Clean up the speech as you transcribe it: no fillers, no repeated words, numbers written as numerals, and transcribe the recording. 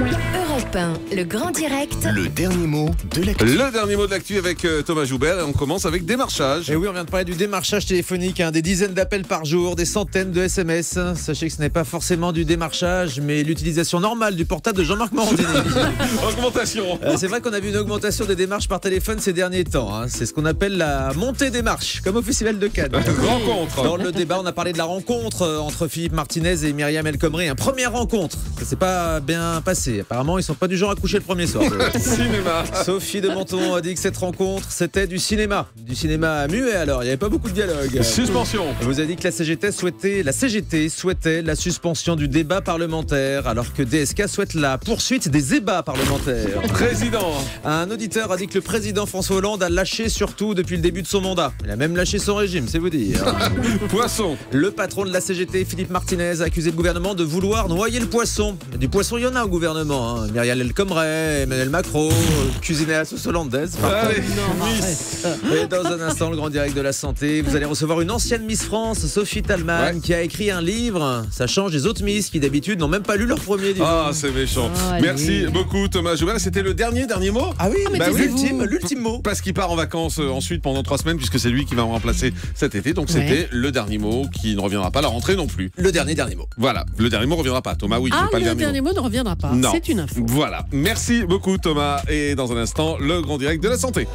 Europe 1, le grand direct. Le dernier mot de l'actu. Le dernier mot de l'actu avec Thomas Joubert et on commence avec démarchage. Et oui, on vient de parler du démarchage téléphonique, des dizaines d'appels par jour, des centaines de SMS. Sachez que ce n'est pas forcément du démarchage, mais l'utilisation normale du portable de Jean-Marc Morandini. Augmentation. C'est vrai qu'on a vu une augmentation des démarches par téléphone ces derniers temps. C'est ce qu'on appelle la montée des marches, comme au Festival de Cannes. Rencontre. Dans le débat, on a parlé de la rencontre entre Philippe Martinez et Myriam El Khomri. Une première rencontre. Ça s'est pas bien passé. Apparemment, ils sont pas du genre à coucher le premier soir. Cinéma. Sophie de Menton a dit que cette rencontre, c'était du cinéma. Du cinéma muet alors, il n'y avait pas beaucoup de dialogue. Suspension. Elle vous a dit que la CGT souhaitait la suspension du débat parlementaire, alors que DSK souhaite la poursuite des ébats parlementaires. Président. Un auditeur a dit que le président François Hollande a lâché surtout depuis le début de son mandat. Il a même lâché son régime, c'est vous dire. Poisson. Le patron de la CGT, Philippe Martinez, a accusé le gouvernement de vouloir noyer le poisson. Du poisson, il y en a au gouvernement. Myriam El Khomri, Emmanuel Macron, cuisiné à la sauce hollandaise. Allez, Miss. Et dans un instant, le grand direct de la santé, vous allez recevoir une ancienne Miss France, Sophie Talman, qui a écrit un livre. Ça change des autres Miss qui d'habitude n'ont même pas lu leur premier livre. Ah, c'est méchant. Merci beaucoup Thomas Joubert. C'était le dernier mot. Ah oui, mais l'ultime mot. Parce qu'il part en vacances ensuite pendant 3 semaines, puisque c'est lui qui va me remplacer cet été. Donc c'était le dernier mot qui ne reviendra pas à la rentrée non plus. Le dernier mot. Voilà, le dernier mot ne reviendra pas. Thomas, oui, c'est pas le dernier mot ne reviendra pas. Non. C'est une info. Voilà, merci beaucoup Thomas. Et dans un instant, le grand direct de la santé.